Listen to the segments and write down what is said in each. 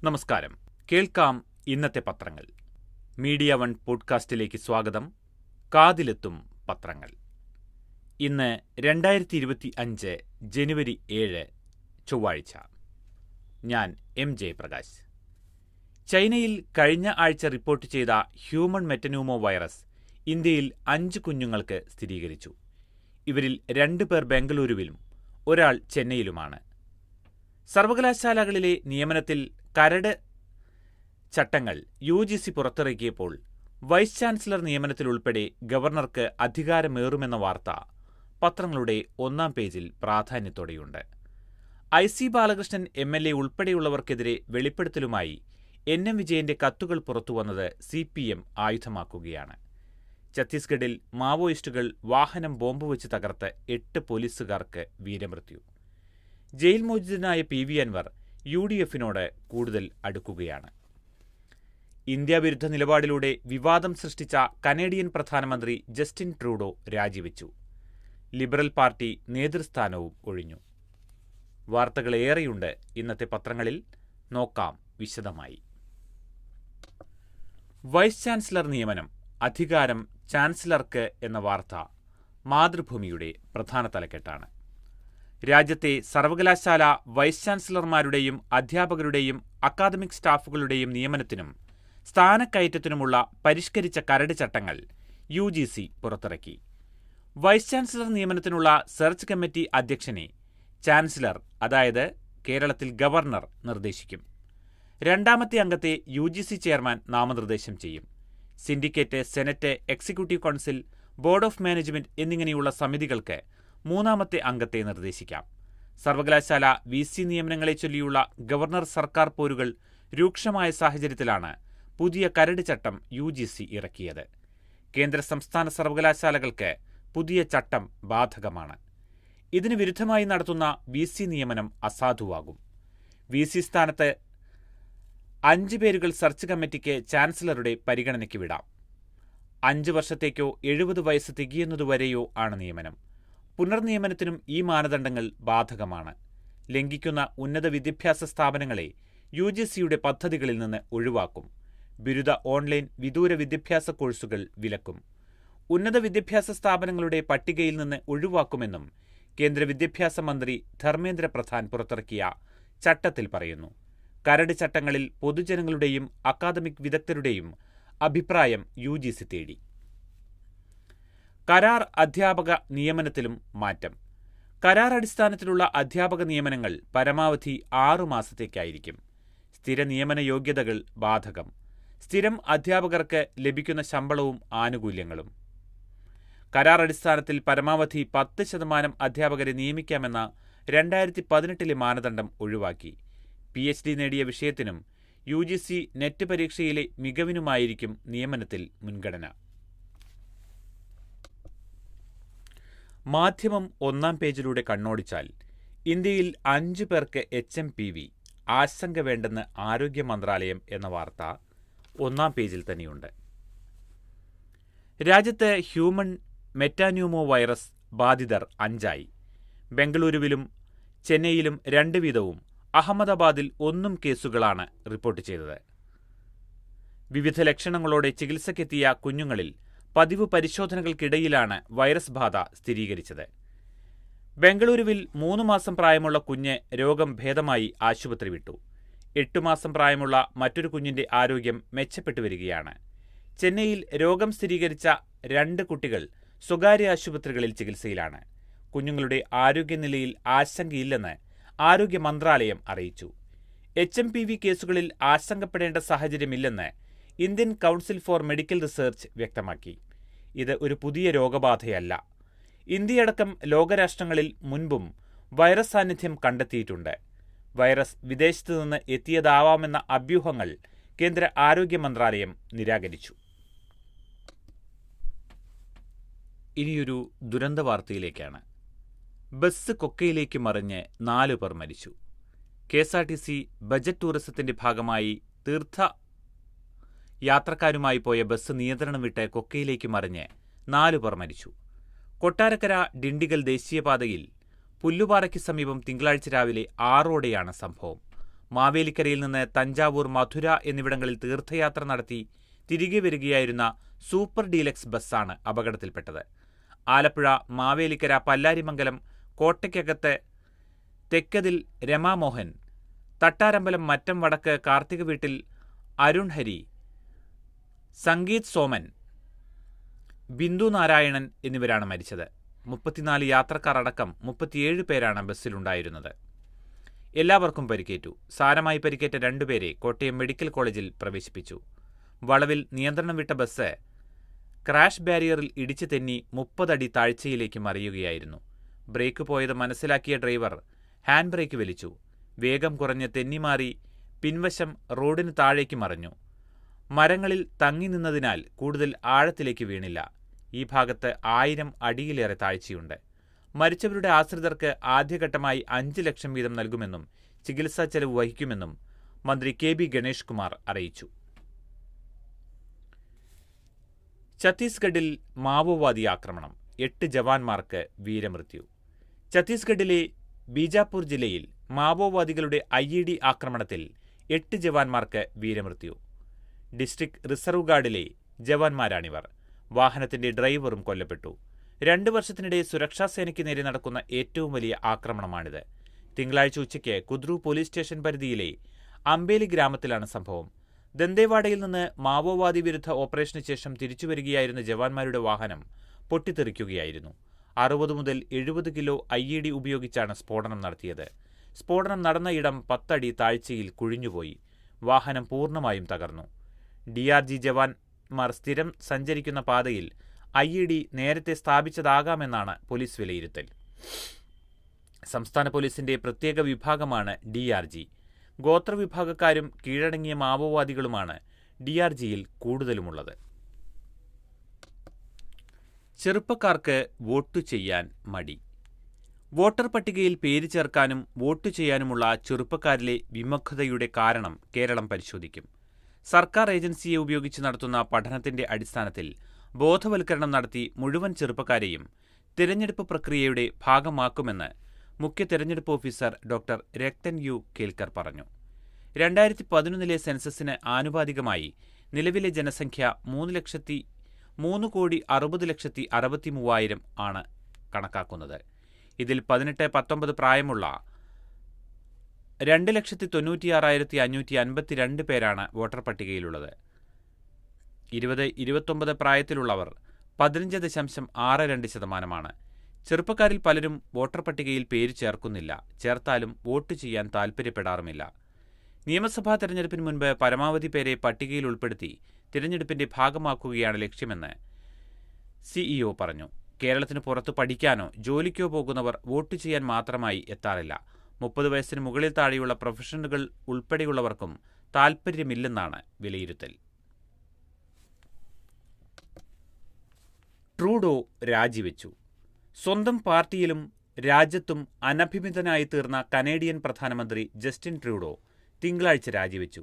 നമസ്കാരം. കേൾക്കാം ഇന്നത്തെ പത്രങ്ങൾ. മീഡിയ വൺ പോഡ്കാസ്റ്റിലേക്ക് സ്വാഗതം. കാതിലെത്തും പത്രങ്ങൾ. ഇന്ന് 2025 ജനുവരി 7 ചൊവ്വാഴ്ച. ഞാൻ എം ജയപ്രകാശ്. ചൈനയിൽ കഴിഞ്ഞ ആഴ്ച റിപ്പോർട്ട് ചെയ്ത ഹ്യൂമൺ മെറ്റന്യൂമോ വൈറസ് ഇന്ത്യയിൽ 5 കുഞ്ഞുങ്ങൾക്ക് സ്ഥിരീകരിച്ചു. ഇവരിൽ 2 പേർ ബംഗളൂരുവിലും ഒരാൾ ചെന്നൈയിലുമാണ്. സർവകലാശാലകളിലെ നിയമനത്തിൽ കരട് ചട്ടങ്ങൾ UGC പുറത്തിറക്കിയപ്പോൾ വൈസ് ചാൻസലർ നിയമനത്തിലുൾപ്പെടെ ഗവർണർക്ക് അധികാരമേറുമെന്ന വാർത്ത പത്രങ്ങളുടെ ഒന്നാം പേജിൽ പ്രാധാന്യത്തോടെയുണ്ട്. IC ബാലകൃഷ്ണൻ MLA ഉൾപ്പെടെയുള്ളവർക്കെതിരെ വെളിപ്പെടുത്തലുമായി NM വിജയന്റെ കത്തുകൾ പുറത്തുവന്നത് CPM ആയുധമാക്കുകയാണ്. ഛത്തീസ്ഗഡിൽ മാവോയിസ്റ്റുകൾ വാഹനം ബോംബ് വെച്ച് തകർത്ത് 8 പോലീസുകാർക്ക് വീരമൃത്യു. ജയിൽ മോചിതനായ PV അൻവർ UDFനോട് കൂടുതൽ അടുക്കുകയാണ്. ഇന്ത്യ വിരുദ്ധ നിലപാടിലൂടെ വിവാദം സൃഷ്ടിച്ച കനേഡിയൻ പ്രധാനമന്ത്രി ജസ്റ്റിൻ ട്രൂഡോ രാജിവെച്ചു. ലിബറൽ പാർട്ടി നേതൃസ്ഥാനവും ഒഴിഞ്ഞു. വാർത്തകളേറെയുണ്ട് ഇന്നത്തെ പത്രങ്ങളിൽ. നോക്കാം വിശദമായി. വൈസ് ചാൻസലർ നിയമനം, അധികാരം ചാൻസലർക്ക് എന്ന വാർത്ത മാതൃഭൂമിയുടെ പ്രധാന തലക്കെട്ടാണ്. രാജ്യത്തെ സർവകലാശാല വൈസ് ചാൻസലർമാരുടെയും അധ്യാപകരുടെയും അക്കാദമിക് സ്റ്റാഫുകളുടെയും നിയമനത്തിനും സ്ഥാനക്കയറ്റത്തിനുമുള്ള പരിഷ്കരിച്ച കരട് ചട്ടങ്ങൾ UGC പുറത്തിറക്കി. വൈസ് ചാൻസലർ നിയമനത്തിനുള്ള സെർച്ച് കമ്മിറ്റി അധ്യക്ഷനെ ചാൻസലർ, അതായത് കേരളത്തിൽ ഗവർണർ, നിർദ്ദേശിക്കും. 2ാമത്തെ അംഗത്തെ UGC ചെയർമാൻ നാമനിർദ്ദേശം ചെയ്യും. Syndicate, senate, executive council, board of management എന്നിങ്ങനെയുള്ള സമിതികൾക്ക് 3ാമത്തെ അംഗത്തെ നിർദ്ദേശിക്കാം. സർവകലാശാല VC നിയമനങ്ങളെ ചൊല്ലിയുള്ള ഗവർണർ സർക്കാർ പോരുകൾ രൂക്ഷമായ സാഹചര്യത്തിലാണ് പുതിയ കരട് ചട്ടം UGC ഇറക്കിയത്. കേന്ദ്ര സംസ്ഥാന സർവകലാശാലകൾക്ക് പുതിയ ചട്ടം ബാധകമാണ്. ഇതിന് വിരുദ്ധമായി നടത്തുന്ന VC നിയമനം അസാധുവാകും. VC സ്ഥാനത്ത് 5 പേരുകൾ സെർച്ച് കമ്മിറ്റിക്ക് ചാൻസലറുടെ പരിഗണനയ്ക്ക് വിടാം. 5 വർഷത്തേക്കോ 70 വയസ്സ് തികയുന്നതുവരെയോ ആണ് നിയമനം. പുനർനിയമനത്തിനും ഈ മാനദണ്ഡങ്ങൾ ബാധകമാണ്. ലംഘിക്കുന്ന ഉന്നത വിദ്യാഭ്യാസ സ്ഥാപനങ്ങളെ UGCയുടെ പദ്ധതികളിൽ നിന്ന് ഒഴിവാക്കും. ബിരുദ ഓൺലൈൻ വിദൂര വിദ്യാഭ്യാസ കോഴ്സുകൾ വിലക്കും. ഉന്നത വിദ്യാഭ്യാസ സ്ഥാപനങ്ങളുടെ പട്ടികയിൽ നിന്ന് ഒഴിവാക്കുമെന്നും കേന്ദ്ര വിദ്യാഭ്യാസ മന്ത്രി ധർമ്മേന്ദ്ര പ്രധാൻ പുറത്തിറക്കിയ ചട്ടത്തിൽ പറയുന്നു. കരട് ചട്ടങ്ങളിൽ പൊതുജനങ്ങളുടെയും അക്കാദമിക് വിദഗ്ധരുടെയും അഭിപ്രായം UGC തേടി. കരാർ അധ്യാപക നിയമനത്തിലും മാറ്റം. കരാർ അടിസ്ഥാനത്തിലുള്ള അധ്യാപക നിയമനങ്ങൾ പരമാവധി 6 മാസത്തേക്കായിരിക്കും. സ്ഥിര നിയമന യോഗ്യതകൾ ബാധകം. സ്ഥിരം അധ്യാപകർക്ക് ലഭിക്കുന്ന ശമ്പളവും ആനുകൂല്യങ്ങളും. കരാർ അടിസ്ഥാനത്തിൽ പരമാവധി 10% അധ്യാപകരെ നിയമിക്കാമെന്ന 2018 മാനദണ്ഡം ഒഴിവാക്കി. PhD നേടിയ വിഷയത്തിനും UGC നെറ്റ് പരീക്ഷയിലെ മികവിനുമായിരിക്കും നിയമനത്തിൽ മുൻഗണന. മാധ്യമം ഒന്നാം പേജിലൂടെ കണ്ണോടിച്ചാൽ ഇന്ത്യയിൽ 5 പേർക്ക് HMPV, ആശങ്ക വേണ്ടെന്ന് ആരോഗ്യ മന്ത്രാലയം എന്ന വാർത്ത ഒന്നാം പേജിൽ തന്നെയുണ്ട്. രാജ്യത്ത് ഹ്യൂമൺ മെറ്റാന്യൂമോ വൈറസ് ബാധിതർ 5ആയി. ബംഗളൂരുവിലും ചെന്നൈയിലും 2 വീതവും അഹമ്മദാബാദിൽ 1 കേസുകളാണ് റിപ്പോർട്ട് ചെയ്തത്. വിവിധ ലക്ഷണങ്ങളോടെ ചികിത്സയ്ക്കെത്തിയ കുഞ്ഞുങ്ങളിൽ പതിവ് പരിശോധനകൾക്കിടയിലാണ് വൈറസ് ബാധ സ്ഥിരീകരിച്ചത്. ബംഗളൂരുവിൽ 3 മാസം പ്രായമുള്ള കുഞ്ഞ് രോഗം ഭേദമായി ആശുപത്രി വിട്ടു. 8 മാസം പ്രായമുള്ള മറ്റൊരു കുഞ്ഞിന്റെ ആരോഗ്യം മെച്ചപ്പെട്ടു വരികയാണ്. ചെന്നൈയിൽ രോഗം സ്ഥിരീകരിച്ച 2 കുട്ടികൾ സ്വകാര്യ ആശുപത്രികളിൽ ചികിത്സയിലാണ്. കുഞ്ഞുങ്ങളുടെ ആരോഗ്യനിലയിൽ ആശങ്കയില്ലെന്ന് ആരോഗ്യ മന്ത്രാലയം അറിയിച്ചു. HMPV കേസുകളിൽ ആശങ്കപ്പെടേണ്ട സാഹചര്യമില്ലെന്ന് Indian council four medical research വ്യക്തമാക്കി. ഇത് ഒരു പുതിയ രോഗബാധയല്ല. ഇന്ത്യയടക്കം ലോകരാഷ്ട്രങ്ങളിൽ മുൻപും വൈറസ് സാന്നിധ്യം കണ്ടെത്തിയിട്ടുണ്ട്. വൈറസ് വിദേശത്തു നിന്ന് എത്തിയതാവാമെന്ന അഭ്യൂഹങ്ങൾ കേന്ദ്ര ആരോഗ്യ മന്ത്രാലയം നിരാകരിച്ചു. ഇനിയൊരു ദുരന്ത വാർത്തയിലേക്കാണ്. ബസ് കൊക്കയിലേക്ക് മറിഞ്ഞ് 4 പേർ മരിച്ചു. KSRTC ബജറ്റ് ടൂറിസത്തിന്റെ ഭാഗമായി തീർത്ഥ യാത്രക്കാരുമായി പോയ ബസ് നിയന്ത്രണം വിട്ട് കൊക്കയിലേക്ക് മറിഞ്ഞ് 4 പേർ മരിച്ചു. കൊട്ടാരക്കര ഡിണ്ടിഗൽ ദേശീയപാതയിൽ പുല്ലുപാറയ്ക്ക് സമീപം തിങ്കളാഴ്ച രാവിലെ 6ഓടെയാണ് സംഭവം. മാവേലിക്കരയിൽ നിന്ന് തഞ്ചാവൂർ, മധുര എന്നിവിടങ്ങളിൽ തീർത്ഥയാത്ര നടത്തി തിരികെ വരികയായിരുന്ന സൂപ്പർ ഡീലക്സ് ബസ്സാണ് അപകടത്തിൽപ്പെട്ടത്. ആലപ്പുഴ മാവേലിക്കര പല്ലാരിമംഗലം കോട്ടയ്ക്കകത്ത് തെക്കതിൽ രമാമോഹൻ, തട്ടാരമ്പലം മറ്റം വടക്ക് കാർത്തിക വീട്ടിൽ അരുൺ ഹരി, സംഗീത് സോമൻ, ബിന്ദു നാരായണൻ എന്നിവരാണ് മരിച്ചത്. 34 യാത്രക്കാർ അടക്കം 37 പേരാണ് ബസ്സിലുണ്ടായിരുന്നത്. എല്ലാവർക്കും പരിക്കേറ്റു. സാരമായി പരിക്കേറ്റ 2 പേരെ കോട്ടയം മെഡിക്കൽ കോളേജിൽ പ്രവേശിപ്പിച്ചു. വളവിൽ നിയന്ത്രണം വിട്ട ബസ് ക്രാഷ് ബാരിയറിൽ ഇടിച്ചു തെന്നി 30 അടി താഴ്ചയിലേക്ക് മറിയുകയായിരുന്നു. ബ്രേക്ക് പോയത് മനസ്സിലാക്കിയ ഡ്രൈവർ ഹാൻഡ് ബ്രേക്ക് വലിച്ചു. വേഗം കുറഞ്ഞ് തെന്നിമാറി പിൻവശം റോഡിന് താഴേക്ക് മറിഞ്ഞു. മരങ്ങളിൽ തങ്ങി നിന്നതിനാൽ കൂടുതൽ ആഴത്തിലേക്ക് വീണില്ല. ഈ ഭാഗത്ത് 1000 അടിയിലേറെ താഴ്ചയുണ്ട്. മരിച്ചവരുടെ ആശ്രിതർക്ക് ആദ്യഘട്ടമായി 5 ലക്ഷം വീതം നൽകുമെന്നും ചികിത്സാ ചെലവ് വഹിക്കുമെന്നും മന്ത്രി KB ഗണേഷ് കുമാർ അറിയിച്ചു. ഛത്തീസ്ഗഡിൽ മാവോവാദി ആക്രമണം, 8 ജവാന്മാർക്ക് വീരമൃത്യു. ഛത്തീസ്ഗഡിലെ ബീജാപൂർ ജില്ലയിൽ മാവോവാദികളുടെ IED ആക്രമണത്തിൽ 8 ജവാന്മാർക്ക് വീരമൃത്യു. ഡിസ്ട്രിക്ട് റിസർവ് ഗാർഡിലെ ജവാന്മാരാണിവർ. വാഹനത്തിന്റെ ഡ്രൈവറും കൊല്ലപ്പെട്ടു. 2 വർഷത്തിനിടെ സുരക്ഷാസേനയ്ക്ക് നേരെ നടക്കുന്ന ഏറ്റവും വലിയ ആക്രമണമാണിത്. തിങ്കളാഴ്ച ഉച്ചയ്ക്ക് കുദ്രു പോലീസ് സ്റ്റേഷൻ പരിധിയിലെ അമ്പേലി ഗ്രാമത്തിലാണ് സംഭവം. ദന്തേവാഡയിൽ നിന്ന് മാവോവാദി വിരുദ്ധ ഓപ്പറേഷന് ശേഷം തിരിച്ചുവരികയായിരുന്ന ജവാന്മാരുടെ വാഹനം പൊട്ടിത്തെറിക്കുകയായിരുന്നു. 60 മുതൽ 70 കിലോ IED ഉപയോഗിച്ചാണ് സ്ഫോടനം നടത്തിയത്. സ്ഫോടനം നടന്ന ഇടം 10 അടി താഴ്ചയിൽ കുഴിഞ്ഞുപോയി. വാഹനം പൂർണ്ണമായും തകർന്നു. DRG ജവാന്മാർ സ്ഥിരം സഞ്ചരിക്കുന്ന പാതയിൽ IED നേരത്തെ സ്ഥാപിച്ചതാകാമെന്നാണ് പോലീസ് വിലയിരുത്തൽ. സംസ്ഥാന പോലീസിന്റെ പ്രത്യേക വിഭാഗമാണ് DRG. ഗോത്രവിഭാഗക്കാരും കീഴടങ്ങിയ മാവോവാദികളുമാണ് DRGയിൽ കൂടുതലുമുള്ളത്. ചെറുപ്പക്കാർക്ക് വോട്ടു ചെയ്യാൻ മടി. വോട്ടർ പട്ടികയിൽ പേര് ചേർക്കാനും വോട്ടു ചെയ്യാനുമുള്ള ചെറുപ്പക്കാരിലെ വിമുഖതയുടെ കാരണം കേരളം പരിശോധിക്കും. സർക്കാർ ഏജൻസിയെ ഉപയോഗിച്ച് നടത്തുന്ന പഠനത്തിന്റെ അടിസ്ഥാനത്തിൽ ബോധവൽക്കരണം നടത്തി മുഴുവൻ ചെറുപ്പക്കാരെയും തിരഞ്ഞെടുപ്പ് പ്രക്രിയയുടെ ഭാഗമാക്കുമെന്ന് മുഖ്യ തിരഞ്ഞെടുപ്പ് ഓഫീസർ ഡോക്ടർ രക്തൻ യു കേൽക്കർ പറഞ്ഞു. 2011 സെൻസസിന് ആനുപാതികമായി നിലവിലെ ജനസംഖ്യ 3,60,63,000 ആണ് കണക്കാക്കുന്നത്. ഇതിൽ 18-19 പ്രായമുള്ള 2,96,552 പേരാണ് വോട്ടർ പട്ടികയിലുള്ളത്. 20-29 പ്രായത്തിലുള്ളവർ 15.62%. ചെറുപ്പക്കാരിൽ പലരും വോട്ടർ പട്ടികയിൽ പേര് ചേർക്കുന്നില്ല. ചേർത്താലും വോട്ട് ചെയ്യാൻ താൽപ്പര്യപ്പെടാറുമില്ല. നിയമസഭാ തെരഞ്ഞെടുപ്പിന് മുൻപ് പരമാവധി പേരെ പട്ടികയിൽ ഉൾപ്പെടുത്തി തിരഞ്ഞെടുപ്പിന്റെ ഭാഗമാക്കുകയാണ് ലക്ഷ്യമെന്ന് CEO പറഞ്ഞു. കേരളത്തിന് പുറത്ത് പഠിക്കാനോ ജോലിക്കോ പോകുന്നവർ വോട്ട് ചെയ്യാൻ മാത്രമായി എത്താറില്ല. 30 വയസ്സിന് മുകളിൽ താഴെയുള്ള പ്രൊഫഷണലുകൾ ഉൾപ്പെടെയുള്ളവർക്കും താൽപ്പര്യമില്ലെന്നാണ് വിലയിരുത്തൽ. ട്രൂഡോ രാജിവെച്ചു. സ്വന്തം പാർട്ടിയിലും രാജ്യത്തും അനഭിമിതനായി തീർന്ന കനേഡിയൻ പ്രധാനമന്ത്രി ജസ്റ്റിൻ ട്രൂഡോ തിങ്കളാഴ്ച രാജിവെച്ചു.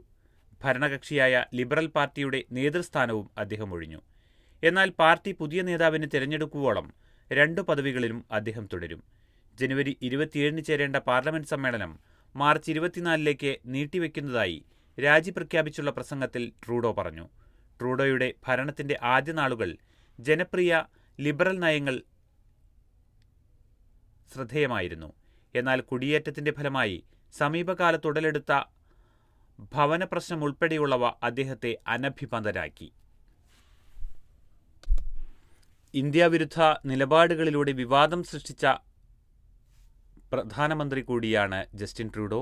ഭരണകക്ഷിയായ ലിബറൽ പാർട്ടിയുടെ നേതൃസ്ഥാനവും അദ്ദേഹം ഒഴിഞ്ഞു. എന്നാൽ പാർട്ടി പുതിയ നേതാവിനെ തിരഞ്ഞെടുക്കുവോളം 2 പദവികളിലും അദ്ദേഹം തുടരും. ജനുവരി 27 ചേരേണ്ട പാർലമെന്റ് സമ്മേളനം മാർച്ച് 24 നീട്ടിവെക്കുന്നതായി രാജി പ്രഖ്യാപിച്ചുള്ള പ്രസംഗത്തിൽ ട്രൂഡോ പറഞ്ഞു. ട്രൂഡോയുടെ ഭരണത്തിന്റെ ആദ്യ നാളുകൾ ജനപ്രിയ ലിബറൽ നയങ്ങൾ ശ്രദ്ധേയമായിരുന്നു. എന്നാൽ കുടിയേറ്റത്തിന്റെ ഫലമായി സമീപകാലത്തുടലെടുത്ത ഭവന പ്രശ്നം ഉൾപ്പെടെയുള്ളവ അദ്ദേഹത്തെ അനഭിമതരാക്കി. ഇന്ത്യ വിരുദ്ധ നിലപാടുകളിലൂടെ വിവാദം സൃഷ്ടിച്ച പ്രധാനമന്ത്രി കൂടിയാണ് ജസ്റ്റിൻ ട്രൂഡോ.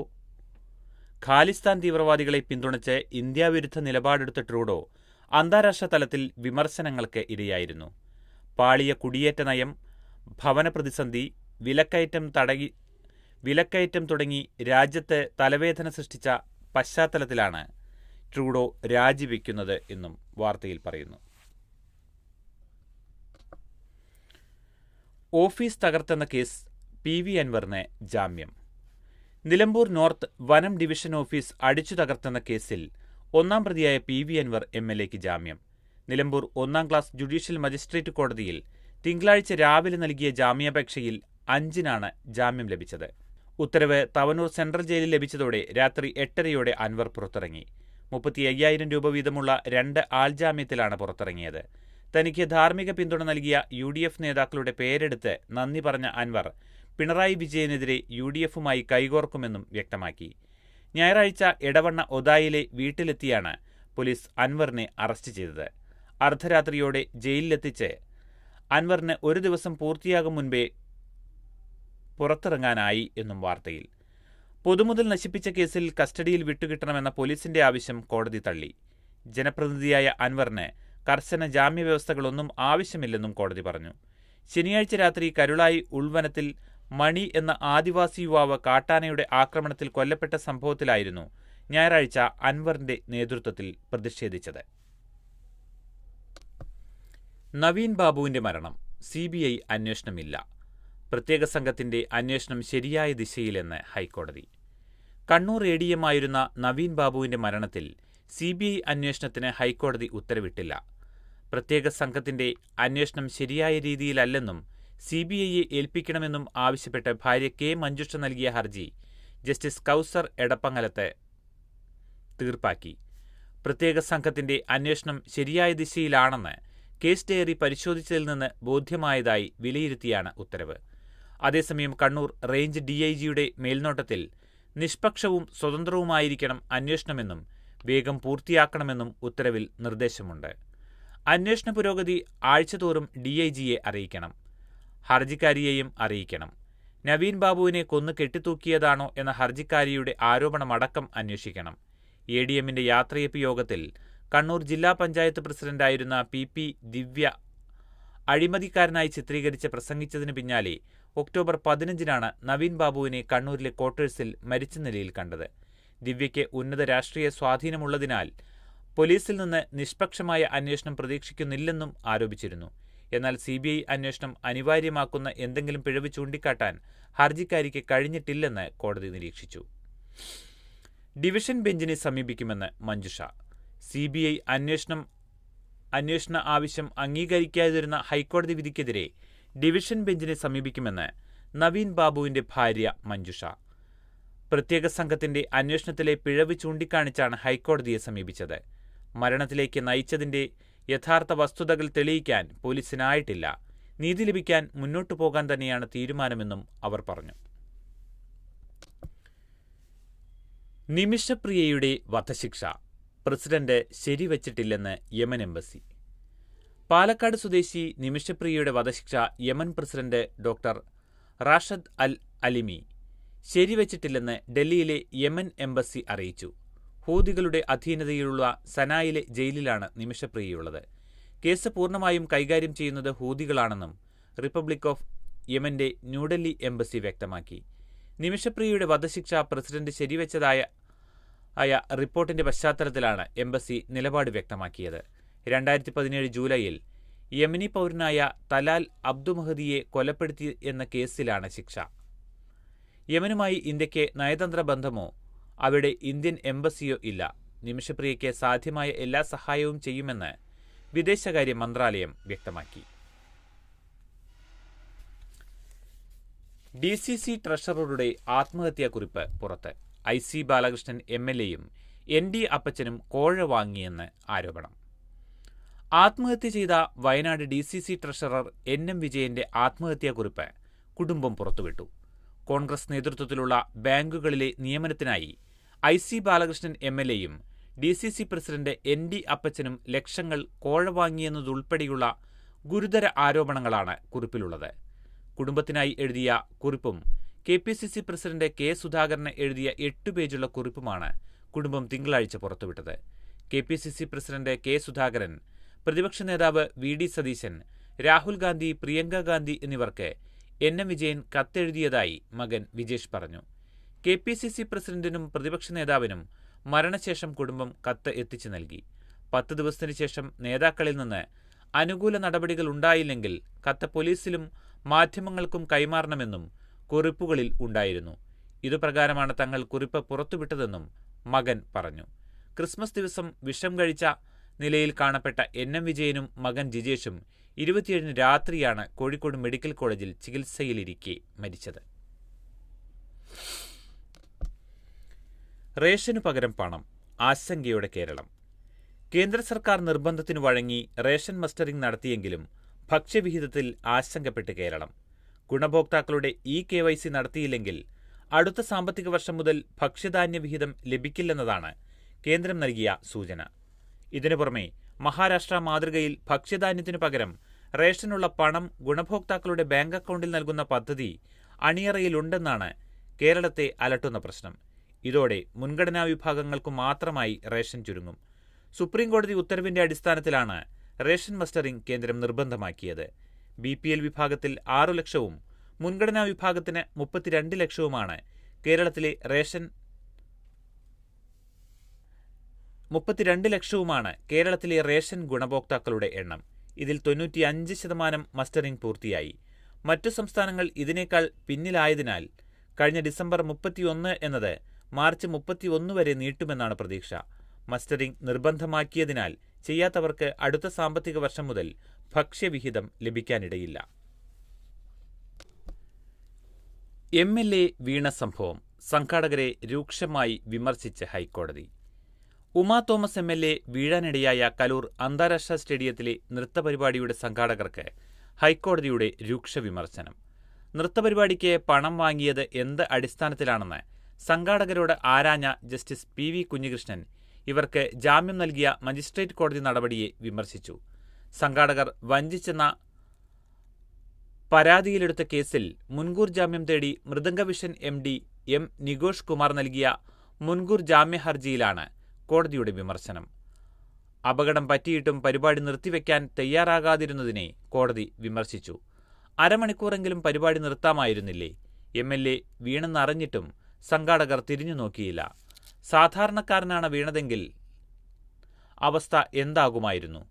ഖാലിസ്ഥാൻ തീവ്രവാദികളെ പിന്തുണച്ച് ഇന്ത്യ വിരുദ്ധ നിലപാടെടുത്ത ട്രൂഡോ അന്താരാഷ്ട്ര തലത്തിൽ വിമർശനങ്ങൾക്ക് ഇരയായിരുന്നു. പാളിയ കുടിയേറ്റ നയം, ഭവന പ്രതിസന്ധി, വിലക്കയറ്റം തുടങ്ങി രാജ്യത്ത് തലവേദന സൃഷ്ടിച്ച പശ്ചാത്തലത്തിലാണ് ട്രൂഡോ രാജിവെക്കുന്നത് എന്നും വാർത്തയിൽ പറയുന്നു. ഓഫീസ് തകർത്തെന്ന കേസ് PV അൻവറിന് ജാമ്യം. നിലമ്പൂർ നോർത്ത് വനം ഡിവിഷൻ ഓഫീസ് അടിച്ചു തകർത്തെന്ന കേസിൽ 1-ാം പ്രതിയായ PV അൻവർ MLAക്ക് ജാമ്യം. നിലമ്പൂർ 1-ാം ക്ലാസ് ജുഡീഷ്യൽ മജിസ്ട്രേറ്റ് കോടതിയിൽ തിങ്കളാഴ്ച രാവിലെ നൽകിയ ജാമ്യാപേക്ഷയിൽ 5-നാണ് ജാമ്യം ലഭിച്ചത്. ഉത്തരവ് തവനൂർ സെൻട്രൽ ജയിലിൽ ലഭിച്ചതോടെ രാത്രി 8:30-യോടെ അൻവർ പുറത്തിറങ്ങി. 35,000 രൂപ വീതമുള്ള 2 ആൾജാമ്യത്തിലാണ് പുറത്തിറങ്ങിയത്. തനിക്ക് ധാർമ്മിക പിന്തുണ നൽകിയ UDF നേതാക്കളുടെ പേരെടുത്ത് നന്ദി പറഞ്ഞ അൻവർ പിണറായി വിജയനെതിരെ UDFുമായി കൈകോർക്കുമെന്നും വ്യക്തമാക്കി. ഞായറാഴ്ച എടവണ്ണ ഒതായിലെ വീട്ടിലെത്തിയാണ് പോലീസ് അൻവറിനെ അറസ്റ്റ് ചെയ്തത്. അർദ്ധരാത്രിയോടെ ജയിലിലെത്തിച്ച് അൻവറിന് ഒരു ദിവസം പൂർത്തിയാകും മുൻപേ പുറത്തിറങ്ങാനായി എന്നും വാർത്തയിൽ. പൊതുമുതൽ നശിപ്പിച്ച കേസിൽ കസ്റ്റഡിയിൽ വിട്ടുകിട്ടണമെന്ന പോലീസിന്റെ ആവശ്യം കോടതി തള്ളി. ജനപ്രതിനിധിയായ അൻവറിന് കർശന ജാമ്യവ്യവസ്ഥകളൊന്നും ആവശ്യമില്ലെന്നും കോടതി പറഞ്ഞു. ശനിയാഴ്ച രാത്രി കരുളായി ഉൾവനത്തിൽ മണി എന്ന ആദിവാസി യുവാവ് കാട്ടാനയുടെ ആക്രമണത്തിൽ കൊല്ലപ്പെട്ട സംഭവത്തിലായിരുന്നു ഞായറാഴ്ച അൻവറിന്റെ നേതൃത്വത്തിൽ പ്രതിഷേധിച്ചത്. നവീൻ ബാബുവിന്റെ മരണം CBI അന്വേഷണമില്ല. പ്രത്യേക സംഘത്തിന്റെ അന്വേഷണം ശരിയായ ദിശയിലെന്ന് ഹൈക്കോടതി. കണ്ണൂർ ADM ആയിരുന്ന നവീൻ ബാബുവിന്റെ മരണത്തിൽ CBI അന്വേഷണത്തിന് ഹൈക്കോടതി ഉത്തരവിട്ടില്ല. പ്രത്യേക സംഘത്തിന്റെ അന്വേഷണം ശരിയായ രീതിയിലല്ലെന്നും CBIയെ ഏൽപ്പിക്കണമെന്നും ആവശ്യപ്പെട്ട് ഭാര്യ K. മഞ്ജുഷ നൽകിയ ഹർജി ജസ്റ്റിസ് കൗസർ എടപ്പങ്ങലത്ത് തീർപ്പാക്കി. പ്രത്യേക സംഘത്തിന്റെ അന്വേഷണം ശരിയായ ദിശയിലാണെന്ന് കേസ് ഡയറി പരിശോധിച്ചതിൽ നിന്ന് ബോധ്യമായതായി വിലയിരുത്തിയാണ് ഉത്തരവ്. അതേസമയം കണ്ണൂർ റേഞ്ച് DIGയുടെ മേൽനോട്ടത്തിൽ നിഷ്പക്ഷവും സ്വതന്ത്രവുമായിരിക്കണം അന്വേഷണമെന്നും വേഗം പൂർത്തിയാക്കണമെന്നും ഉത്തരവിൽ നിർദ്ദേശമുണ്ട്. അന്വേഷണ പുരോഗതി ആഴ്ചതോറും DIGയെ അറിയിക്കണം. ഹർജിക്കാരിയെയും അറിയിക്കണം. നവീൻ ബാബുവിനെ കൊന്നു കെട്ടിത്തൂക്കിയതാണോ എന്ന ഹർജിക്കാരിയുടെ ആരോപണമടക്കം അന്വേഷിക്കണം. ADMന്റെ യാത്രയപ്പ് യോഗത്തിൽ കണ്ണൂർ ജില്ലാ പഞ്ചായത്ത് പ്രസിഡന്റായിരുന്ന PP ദിവ്യ അഴിമതിക്കാരനായി ചിത്രീകരിച്ച് പ്രസംഗിച്ചതിന് പിന്നാലെ ഒക്ടോബർ 15-നാണ് നവീൻ ബാബുവിനെ കണ്ണൂരിലെ ക്വാർട്ടേഴ്സിൽ മരിച്ച നിലയിൽ കണ്ടത്. ദിവ്യയ്ക്ക് ഉന്നത രാഷ്ട്രീയ സ്വാധീനമുള്ളതിനാൽ പോലീസിൽ നിന്ന് നിഷ്പക്ഷമായ അന്വേഷണം പ്രതീക്ഷിക്കുന്നില്ലെന്നും ആരോപിച്ചിരുന്നു. എന്നാൽ CBI അന്വേഷണം അനിവാര്യമാക്കുന്ന എന്തെങ്കിലും പിഴവ് ചൂണ്ടിക്കാട്ടാൻ ഹർജിക്കാരിക്ക് കഴിഞ്ഞിട്ടില്ലെന്ന് കോടതി നിരീക്ഷിച്ചു. ഡിവിഷൻ ബെഞ്ചിനെ സമീപിക്കുമെന്ന് മഞ്ജുഷ. CBI അന്വേഷണ ആവശ്യം അംഗീകരിക്കാതിരുന്ന ഹൈക്കോടതി വിധിക്കെതിരെ ഡിവിഷൻ ബെഞ്ചിനെ സമീപിക്കുമെന്ന് നവീൻ ബാബുവിന്റെ ഭാര്യ മഞ്ജുഷ. പ്രത്യേക സംഘത്തിന്റെ അന്വേഷണത്തിലെ പിഴവ് ചൂണ്ടിക്കാണിച്ചാണ് ഹൈക്കോടതിയെ സമീപിച്ചത്. മരണത്തിലേക്ക് നയിച്ചതിന്റെ യഥാർത്ഥ വസ്തുതകൾ തെളിയിക്കാൻ പോലീസിനായിട്ടില്ല. നീതി ലഭിക്കാൻ മുന്നോട്ടു പോകാൻ തന്നെയാണ് തീരുമാനമെന്നും അവർ പറഞ്ഞു. നിമിഷപ്രിയയുടെ വധശിക്ഷ പ്രസിഡന്റ് ശരിവച്ചിട്ടില്ലെന്ന് യമൻ എംബസി. പാലക്കാട് സ്വദേശി നിമിഷപ്രിയയുടെ വധശിക്ഷ യമൻ പ്രസിഡന്റ് ഡോക്ടർ റാഷദ് അൽ അലിമി ശരിവച്ചിട്ടില്ലെന്ന് ഡൽഹിയിലെ യമൻ എംബസി അറിയിച്ചു. ഹൂതികളുടെ അധീനതയിലുള്ള സനായിലെ ജയിലിലാണ് നിമിഷപ്രിയയുള്ളത്. കേസ് പൂർണ്ണമായും കൈകാര്യം ചെയ്യുന്നത് ഹൂതികളാണെന്നും റിപ്പബ്ലിക് ഓഫ് യമന്റെ ന്യൂഡൽഹി എംബസി വ്യക്തമാക്കി. നിമിഷപ്രിയയുടെ വധശിക്ഷ പ്രസിഡന്റ് ശരിവെച്ചതായ റിപ്പോർട്ടിന്റെ പശ്ചാത്തലത്തിലാണ് എംബസി നിലപാട് വ്യക്തമാക്കിയത്. 2017 ജൂലൈയിൽ യമനി പൗരനായ തലാൽ അബ്ദുമഹദിയെ കൊലപ്പെടുത്തി എന്ന കേസിലാണ് ശിക്ഷ. യമനുമായി ഇന്ത്യക്ക് നയതന്ത്ര ബന്ധമോ അവിടെ ഇന്ത്യൻ എംബസിയോ ഇല്ല. നിമിഷപ്രിയയ്ക്ക് സാധ്യമായ എല്ലാ സഹായവും ചെയ്യുമെന്ന് വിദേശകാര്യ മന്ത്രാലയം വ്യക്തമാക്കി. DCC ട്രഷററുടെ ആത്മഹത്യാക്കുറിപ്പ് പുറത്ത്. IC ബാലകൃഷ്ണൻ MLAയും ND അപ്പച്ചനും കോഴ വാങ്ങിയെന്ന് ആരോപണം. ആത്മഹത്യ ചെയ്ത വയനാട് DCC ട്രഷറർ NM വിജയന്റെ ആത്മഹത്യാക്കുറിപ്പ് കുടുംബം പുറത്തുവിട്ടു. കോൺഗ്രസ് നേതൃത്വത്തിലുള്ള ബാങ്കുകളിലെ നിയമനത്തിനായി IC ബാലകൃഷ്ണൻ MLAയും DCC പ്രസിഡന്റ് ND അപ്പച്ചനും ലക്ഷങ്ങൾ കോഴ വാങ്ങിയെന്നതുൾപ്പെടെയുള്ള ഗുരുതര ആരോപണങ്ങളാണ് കുറിപ്പിലുള്ളത്. കുടുംബത്തിനായി എഴുതിയ കുറിപ്പും KPCC പ്രസിഡന്റ് K. സുധാകരന് എഴുതിയ 8 പേജുള്ള കുറിപ്പുമാണ് കുടുംബം തിങ്കളാഴ്ച പുറത്തുവിട്ടത്. KPCC president K. സുധാകരൻ, പ്രതിപക്ഷ നേതാവ് VD സതീശൻ, രാഹുൽ ഗാന്ധി, പ്രിയങ്ക ഗാന്ധി എന്നിവർക്ക് NM വിജയൻ കത്തെഴുതിയതായി മകൻ വിജേഷ് പറഞ്ഞു. KPCC പ്രസിഡന്റിനും പ്രതിപക്ഷ നേതാവിനും മരണശേഷം കുടുംബം കത്ത് എത്തിച്ചു നൽകി. 10 ദിവസത്തിനു ശേഷം നേതാക്കളിൽ നിന്ന് അനുകൂല നടപടികൾ ഉണ്ടായില്ലെങ്കിൽ കത്ത് പോലീസിലും മാധ്യമങ്ങൾക്കും കൈമാറണമെന്നും കുറിപ്പുകളിൽ ഉണ്ടായിരുന്നു. ഇതുപ്രകാരമാണ് തങ്ങൾ കുറിപ്പ് പുറത്തുവിട്ടതെന്നും മകൻ പറഞ്ഞു. ക്രിസ്മസ് ദിവസം വിഷം കഴിച്ച നിലയിൽ കാണപ്പെട്ട NM വിജയനും മകൻ ജിജേഷും 27 രാത്രിയാണ് കോഴിക്കോട് മെഡിക്കൽ കോളേജിൽ ചികിത്സയിലിരിക്കെ മരിച്ചത്. റേഷനു പകരം പണം, ആശങ്കയോടെ കേരളം. കേന്ദ്ര സർക്കാർ നിർബന്ധത്തിനു വഴങ്ങി റേഷൻ മസ്റ്ററിംഗ് നടത്തിയെങ്കിലും ഭക്ഷ്യവിഹിതത്തിൽ ആശങ്കപ്പെട്ട് കേരളം. ഗുണഭോക്താക്കളുടെ KYC നടത്തിയില്ലെങ്കിൽ അടുത്ത സാമ്പത്തിക വർഷം മുതൽ ഭക്ഷ്യധാന്യ വിഹിതം ലഭിക്കില്ലെന്നതാണ് കേന്ദ്രം നൽകിയ സൂചന. ഇതിനു പുറമെ മഹാരാഷ്ട്ര മാതൃകയിൽ ഭക്ഷ്യധാന്യത്തിനു പകരം റേഷനുള്ള പണം ഗുണഭോക്താക്കളുടെ ബാങ്ക് അക്കൗണ്ടിൽ നൽകുന്ന പദ്ധതി അണിയറയിലുണ്ടെന്നാണ് കേരളത്തെ അലട്ടുന്ന പ്രശ്നം. ഇതോടെ മുൻഗണനാ വിഭാഗങ്ങൾക്കു മാത്രമായി റേഷൻ ചുരുങ്ങും. സുപ്രീംകോടതി ഉത്തരവിന്റെ അടിസ്ഥാനത്തിലാണ് റേഷൻ മസ്റ്ററിംഗ് കേന്ദ്രം നിർബന്ധമാക്കിയത്. BPL വിഭാഗത്തിൽ 6 ലക്ഷവും മുൻഗണനാ വിഭാഗത്തിന് 32 ലക്ഷവുമാണ് കേരളത്തിലെ റേഷൻ ഗുണഭോക്താക്കളുടെ എണ്ണം. ഇതിൽ 95% മസ്റ്ററിംഗ് പൂർത്തിയായി. മറ്റു സംസ്ഥാനങ്ങൾ ഇതിനേക്കാൾ പിന്നിലായതിനാൽ കഴിഞ്ഞ ഡിസംബർ 31 എന്നത് മാർച്ച് 31 വരെ നീട്ടുമെന്നാണ് പ്രതീക്ഷ. മസ്റ്ററിംഗ് നിർബന്ധമാക്കിയതിനാൽ ചെയ്യാത്തവർക്ക് അടുത്ത സാമ്പത്തിക വർഷം മുതൽ ഭക്ഷ്യവിഹിതം ലഭിക്കാനിടയില്ല. MLA വീണ സംഭവം സംഘാടകരെ രൂക്ഷമായി വിമർശിച്ച് ഹൈക്കോടതി. ഉമാ തോമസ് MLA വീഴാനിടയായ കലൂർ അന്താരാഷ്ട്ര സ്റ്റേഡിയത്തിലെ നൃത്തപരിപാടിയുടെ സംഘാടകർക്ക് ഹൈക്കോടതിയുടെ രൂക്ഷ വിമർശനം. നൃത്തപരിപാടിക്ക് പണം വാങ്ങിയത് എന്ത് അടിസ്ഥാനത്തിലാണെന്ന് സംഘാടകരോട് ആരാഞ്ഞ ജസ്റ്റിസ് PV കുഞ്ഞികൃഷ്ണൻ ഇവർക്ക് ജാമ്യം നൽകിയ മജിസ്ട്രേറ്റ് കോടതി നടപടിയെ വിമർശിച്ചു. സംഘാടകർ വഞ്ചിച്ചെന്ന പരാതിയിലെടുത്ത കേസിൽ മുൻകൂർ ജാമ്യം തേടി മൃദംഗവിഷൻ MD M നികോഷ് കുമാർ നൽകിയ മുൻകൂർ ജാമ്യ ഹർജിയിലാണ് കോടതിയുടെ വിമർശനം. അപകടം പറ്റിയിട്ടും പരിപാടി നിർത്തിവെക്കാൻ തയ്യാറാകാതിരുന്നതിനെ കോടതി വിമർശിച്ചു. അരമണിക്കൂറെങ്കിലും പരിപാടി നിർത്താമായിരുന്നില്ലേ? MLA വീണെന്നറിഞ്ഞിട്ടും സംഘാടകർ തിരിഞ്ഞു നോക്കിയില്ല. സാധാരണക്കാരനാണ് വീണതെങ്കിൽ അവസ്ഥ എന്താകുമായിരുന്നു?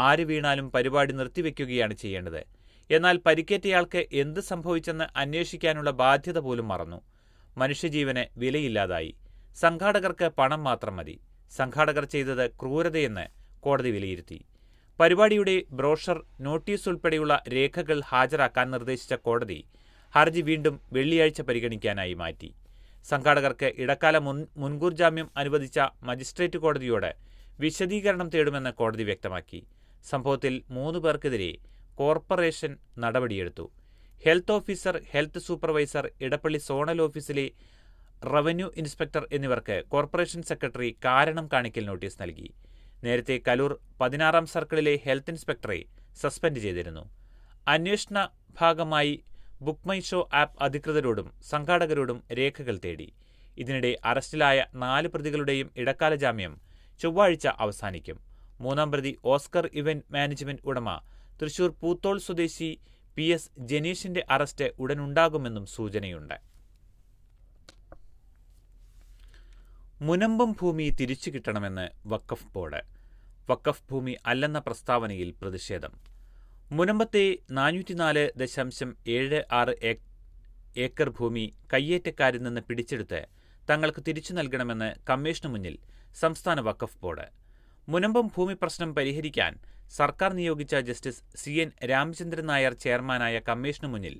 ആര് വീണാലും പരിപാടി നിർത്തിവെക്കുകയാണ് ചെയ്യേണ്ടത്. എന്നാൽ പരിക്കേറ്റയാൾക്ക് എന്ത് സംഭവിച്ചെന്ന് അന്വേഷിക്കാനുള്ള ബാധ്യത പോലും മറന്നു. മനുഷ്യജീവന് വിലയില്ലാതായി. സംഘാടകർക്ക് പണം മാത്രം മതി. സംഘാടകർ ചെയ്തത് ക്രൂരതയെന്ന് കോടതി വിലയിരുത്തി. പരിപാടിയുടെ ബ്രോഷർ, നോട്ടീസ് ഉൾപ്പെടെയുള്ള രേഖകൾ ഹാജരാക്കാൻ നിർദ്ദേശിച്ച കോടതി ഹർജി വീണ്ടും വെള്ളിയാഴ്ച പരിഗണിക്കാനായി മാറ്റി. സംഘാടകർക്ക് ഇടക്കാല മുൻകൂർ ജാമ്യം അനുവദിച്ച മജിസ്ട്രേറ്റ് കോടതിയോട് വിശദീകരണം തേടുമെന്ന് കോടതി വ്യക്തമാക്കി. സംഭവത്തിൽ 3 പേർക്കെതിരെ കോർപ്പറേഷൻ നടപടിയെടുത്തു. Health officer, health supervisor, Edappally zonal ഓഫീസിലെ റവന്യൂ ഇൻസ്പെക്ടർ എന്നിവർക്ക് കോർപ്പറേഷൻ സെക്രട്ടറി കാരണം കാണിക്കൽ നോട്ടീസ് നൽകി. നേരത്തെ കലൂർ 16-ാം സർക്കിളിലെ ഹെൽത്ത് ഇൻസ്പെക്ടറെ സസ്പെൻഡ് ചെയ്തിരുന്നു. അന്വേഷണ ഭാഗമായി ബുക്ക് മൈ ഷോ ആപ്പ് അധികൃതരോടും സംഘാടകരോടും രേഖകൾ തേടി. ഇതിനിടെ അറസ്റ്റിലായ 4 പ്രതികളുടെയും ഇടക്കാല ജാമ്യം ചൊവ്വാഴ്ച അവസാനിക്കും. 3-ാം പ്രതി ഓസ്കർ ഇവന്റ് മാനേജ്മെന്റ് ഉടമ തൃശൂർ പൂത്തോൾ സ്വദേശി PS ജനീഷിന്റെ അറസ്റ്റ് ഉടനുണ്ടാകുമെന്നും സൂചനയുണ്ട്. മുനമ്പം ഭൂമി തിരിച്ചു കിട്ടണമെന്ന് വഖഫ് ബോർഡ്. വഖഫ് ഭൂമി അല്ലെന്ന പ്രസ്താവനയിൽ പ്രതിഷേധം. മുനമ്പത്തെ 404.76 ഏക്കർ ഭൂമി കയ്യേറ്റക്കാരിൽ നിന്ന് പിടിച്ചെടുത്ത് തങ്ങൾക്ക് തിരിച്ചു നൽകണമെന്ന് കമ്മീഷനു മുന്നിൽ സംസ്ഥാന വഖഫ് ബോർഡ്. മുനമ്പം ഭൂമി പ്രശ്നം പരിഹരിക്കാൻ സർക്കാർ നിയോഗിച്ച ജസ്റ്റിസ് CN രാമചന്ദ്രൻ നായർ ചെയർമാനായ കമ്മീഷനു മുന്നിൽ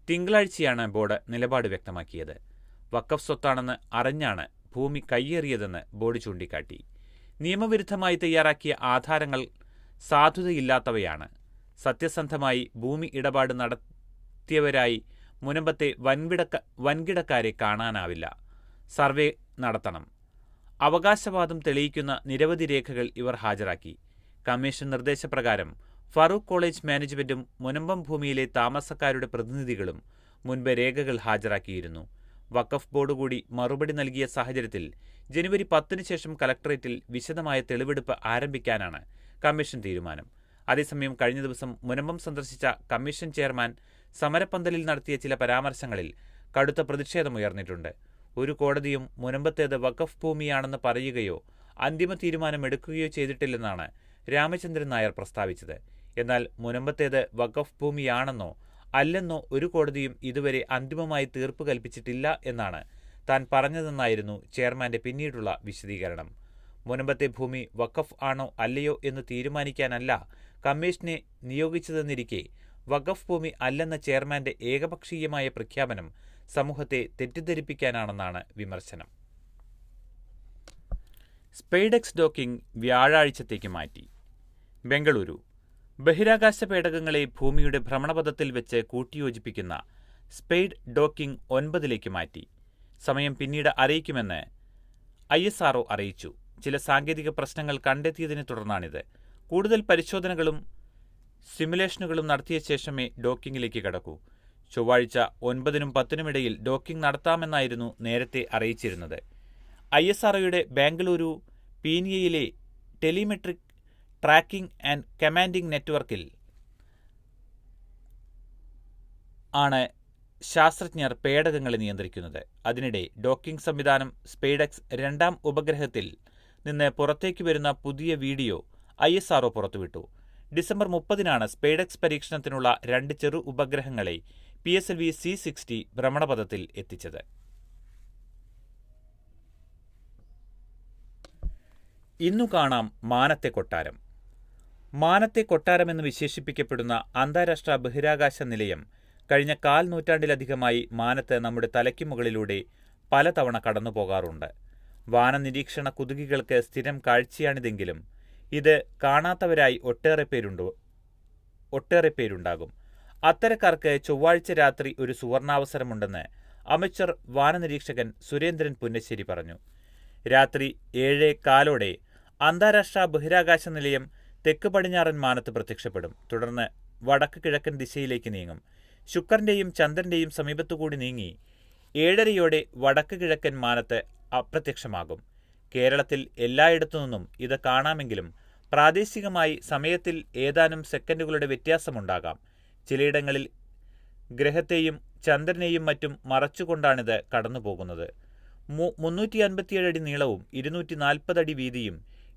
തിങ്കളാഴ്ചയാണ് ബോർഡ് നിലപാട് വ്യക്തമാക്കിയത്. വഖഫ് സ്വത്താണെന്ന് അറിഞ്ഞാണ് ഭൂമി കയ്യേറിയതെന്ന് ബോർഡ് ചൂണ്ടിക്കാട്ടി. നിയമവിരുദ്ധമായി തയ്യാറാക്കിയ ആധാരങ്ങൾ സാധുതയില്ലാത്തവയാണ്. സത്യസന്ധമായി ഭൂമി ഇടപാട് നടത്തിയവരായി മുനമ്പത്തെ വൻകിടക്കാരെ കാണാനാവില്ല. സർവേ നടത്തണം. അവകാശവാദം തെളിയിക്കുന്ന നിരവധി രേഖകൾ ഇവർ ഹാജരാക്കി. കമ്മീഷൻ നിർദ്ദേശപ്രകാരം ഫറൂഖ് കോളേജ് മാനേജ്മെന്റും മുനമ്പം ഭൂമിയിലെ താമസക്കാരുടെ പ്രതിനിധികളും മുൻപ് രേഖകൾ ഹാജരാക്കിയിരുന്നു. വഖഫ് ബോർഡ് കൂടി മറുപടി നൽകിയ സാഹചര്യത്തിൽ ജനുവരി 10-ന് ശേഷം കലക്ടറേറ്റിൽ വിശദമായ തെളിവെടുപ്പ് ആരംഭിക്കാനാണ് കമ്മീഷൻ തീരുമാനം. അതേസമയം കഴിഞ്ഞ ദിവസം മുനമ്പം സന്ദർശിച്ച കമ്മീഷൻ ചെയർമാൻ സമരപ്പന്തലിൽ നടത്തിയ ചില പരാമർശങ്ങളിൽ കടുത്ത പ്രതിഷേധമുയർന്നിട്ടുണ്ട്. ഒരു കോടതിയും മുനമ്പത്തേത് വഖഫ് ഭൂമിയാണെന്ന് പറയുകയോ അന്തിമ തീരുമാനമെടുക്കുകയോ ചെയ്തിട്ടില്ലെന്നാണ് രാമചന്ദ്രൻ നായർ പ്രസ്താവിച്ചത്. എന്നാൽ മുനമ്പത്തേത് വഖഫ് ഭൂമിയാണെന്നോ അല്ലെന്നോ ഒരു കോടതിയും ഇതുവരെ അന്തിമമായി തീർപ്പ് കൽപ്പിച്ചിട്ടില്ല എന്നാണ് താൻ പറഞ്ഞതെന്നായിരുന്നു ചെയർമാന്റെ പിന്നീടുള്ള വിശദീകരണം. മുനമ്പത്തെ ഭൂമി വഖഫ് ആണോ അല്ലയോ എന്ന് തീരുമാനിക്കാനല്ല കമ്മീഷനെ നിയോഗിച്ചതെന്നിരിക്കെ വഖഫ് ഭൂമി അല്ലെന്ന ചെയർമാന്റെ ഏകപക്ഷീയമായ പ്രഖ്യാപനം സമൂഹത്തെ തെറ്റിദ്ധരിപ്പിക്കാനാണെന്നാണ് വിമർശനം. സ്പെയ്ഡെക്സ് ഡോക്കിംഗ് വ്യാഴാഴ്ചത്തേക്ക് മാറ്റി. ബംഗളൂരു. ബഹിരാകാശ പേടകങ്ങളെ ഭൂമിയുടെ ഭ്രമണപഥത്തിൽ വെച്ച് കൂട്ടിയോജിപ്പിക്കുന്ന സ്പെയ്ഡ് ഡോക്കിംഗ് 9 മാറ്റി. സമയം പിന്നീട് അറിയിക്കുമെന്ന് ISRO അറിയിച്ചു. ചില സാങ്കേതിക പ്രശ്നങ്ങൾ കണ്ടെത്തിയതിനെ തുടർന്നാണിത്. കൂടുതൽ പരിശോധനകളും സിമുലേഷനുകളും നടത്തിയ ശേഷമേ ഡോക്കിംഗിലേക്ക് കടക്കൂ. ചൊവ്വാഴ്ച 9-നും 10-നും ഇടയിൽ ഡോക്കിംഗ് നടത്താമെന്നായിരുന്നു നേരത്തെ അറിയിച്ചിരുന്നത്. ISROയുടെ ബാംഗ്ലൂരു പീനിയയിലെ ടെലിമെട്രിക് ട്രാക്കിംഗ് ആൻഡ് കമാൻഡിംഗ് നെറ്റ്വർക്കിൽ ആണ് ശാസ്ത്രജ്ഞർ പേടകങ്ങളെ നിയന്ത്രിക്കുന്നത്. അതിനിടെ ഡോക്കിംഗ് സംവിധാനം സ്പെയ്ഡെക്സ് 2ാം ഉപഗ്രഹത്തിൽ നിന്ന് പുറത്തേക്ക് വരുന്ന പുതിയ വീഡിയോ ISRO പുറത്തുവിട്ടു. ഡിസംബർ 30-നാണ് സ്പെയ്ഡെക്സ് പരീക്ഷണത്തിനുള്ള 2 ചെറു ഉപഗ്രഹങ്ങളെ PSLV C60 ഭ്രമണപഥത്തിൽ എത്തിച്ചത്. ഇന്നു കാണാം മാനത്തെ കൊട്ടാരം. മാനത്തെ കൊട്ടാരമെന്ന് വിശേഷിപ്പിക്കപ്പെടുന്ന അന്താരാഷ്ട്ര ബഹിരാകാശ നിലയം കഴിഞ്ഞ 1/4 നൂറ്റാണ്ടിലധികമായി മാനത്ത് നമ്മുടെ തലയ്ക്ക് മുകളിലൂടെ പലതവണ കടന്നുപോകാറുണ്ട്. വാനനിരീക്ഷണ കുതുകികൾക്ക് സ്ഥിരം കാഴ്ചയാണിതെങ്കിലും ഇത് കാണാത്തവരായി ഒട്ടേറെ പേരുണ്ടാകും. അത്തരക്കാർക്ക് ചൊവ്വാഴ്ച രാത്രി ഒരു സുവർണാവസരമുണ്ടെന്ന് അമച്വർ വാനനിരീക്ഷകൻ സുരേന്ദ്രൻ പുന്നശ്ശേരി പറഞ്ഞു. രാത്രി 7:15 അന്താരാഷ്ട്ര ബഹിരാകാശ നിലയം തെക്ക് പടിഞ്ഞാറൻ മാനത്ത് പ്രത്യക്ഷപ്പെടും. തുടർന്ന് വടക്ക് കിഴക്കൻ ദിശയിലേക്ക് നീങ്ങും. ശുക്രന്റെയും ചന്ദ്രന്റെയും സമീപത്തുകൂടി നീങ്ങി 7:30 വടക്ക് കിഴക്കൻ മാനത്ത് അപ്രത്യക്ഷമാകും. കേരളത്തിൽ എല്ലായിടത്തുനിന്നും ഇത് കാണാമെങ്കിലും പ്രാദേശികമായി സമയത്തിൽ ഏതാനും സെക്കൻഡുകളുടെ വ്യത്യാസമുണ്ടാകാം. ചിലയിടങ്ങളിൽ ഗ്രഹത്തെയും ചന്ദ്രനെയും മറ്റും മറച്ചുകൊണ്ടാണിത് കടന്നുപോകുന്നത്. 357 അടി നീളവും 240 അടി വീതിയും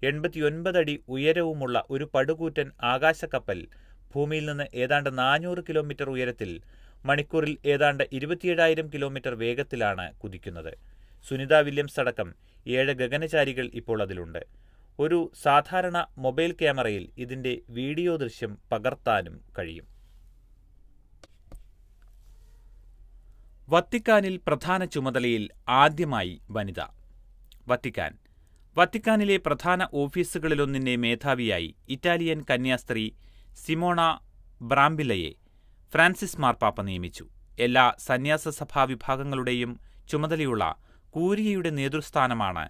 89 അടി ഉയരവുമുള്ള ഒരു പടുകൂറ്റൻ ആകാശക്കപ്പൽ ഭൂമിയിൽ നിന്ന് ഏതാണ്ട് 400 കിലോമീറ്റർ ഉയരത്തിൽ മണിക്കൂറിൽ ഏതാണ്ട് 27,000 കിലോമീറ്റർ വേഗത്തിലാണ് കുതിക്കുന്നത്. സുനിത വില്യംസ് അടക്കം 7 ഗഗനചാരികൾ ഇപ്പോൾ അതിലുണ്ട്. ഒരു സാധാരണ മൊബൈൽ ക്യാമറയിൽ ഇതിന്റെ വീഡിയോ ദൃശ്യം പകർത്താനും കഴിയും. വത്തിക്കാനിൽ പ്രധാന ചുമതലയിൽ ആദ്യമായി വനിത. വത്തിക്കാനിലെ പ്രധാന ഓഫീസുകളിലൊന്നിന്റെ മേധാവിയായി ഇറ്റാലിയൻ കന്യാസ്ത്രീ സിമോണ ബ്രാംബില്ലയെ ഫ്രാൻസിസ് മാർപ്പാപ്പ നിയമിച്ചു. എല്ലാ സന്യാസ സഭാ വിഭാഗങ്ങളുടെയും ചുമതലയുള്ള കൂരിയയുടെ നേതൃസ്ഥാനമാണ്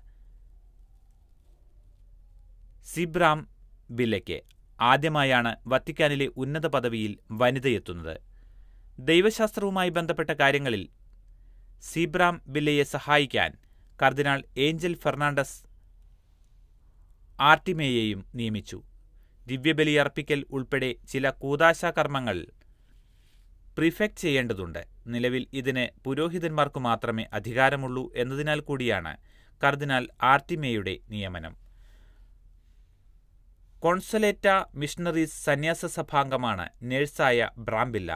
സിബ്രാംബില്ലയ്ക്ക്. ആദ്യമായാണ് വത്തിക്കാനിലെ ഉന്നത പദവിയിൽ വനിതയെത്തുന്നത്. ദൈവശാസ്ത്രവുമായി ബന്ധപ്പെട്ട കാര്യങ്ങളിൽ സിബ്രാംബില്ലയെ സഹായിക്കാൻ കർദിനാൾ ഏഞ്ചൽ ഫെർണാണ്ടസ് ആർട്ടിമേയെയും നിയമിച്ചു. ദിവ്യബലിയർപ്പിക്കൽ ഉൾപ്പെടെ ചില കൂദാശാ കർമ്മങ്ങൾ പ്രിഫെക്റ്റ് ചെയ്യേണ്ടതുണ്ട്. നിലവിൽ ഇതിന് പുരോഹിതന്മാർക്കു മാത്രമേ അധികാരമുള്ളൂ എന്നതിനാൽ കൂടിയാണ് കർദിനാൾ ആർട്ടിമേയുടെ നിയമനം. കോൺസലേറ്റ മിഷണറീസ് സന്യാസ സഭാംഗമാണ് നഴ്സായ ബ്രാംബില്ല.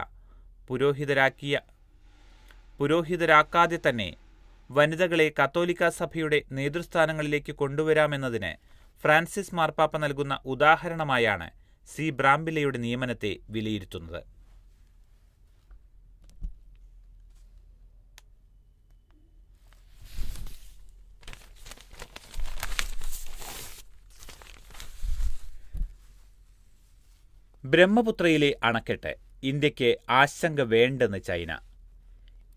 പുരോഹിതരാക്കാതെ തന്നെ വനിതകളെ കത്തോലിക്ക സഭയുടെ നേതൃസ്ഥാനങ്ങളിലേക്ക് കൊണ്ടുവരാമെന്നതിന് ഫ്രാൻസിസ് മാർപ്പാപ്പ നൽകുന്ന ഉദാഹരണമായാണ് സി ബ്രാംബില്ലയുടെ നിയമനത്തെ വിലയിരുത്തുന്നത്. ബ്രഹ്മപുത്രയിലെ അണക്കെട്ട് ഇന്ത്യക്ക് ആശങ്ക വേണ്ടെന്ന് ചൈന.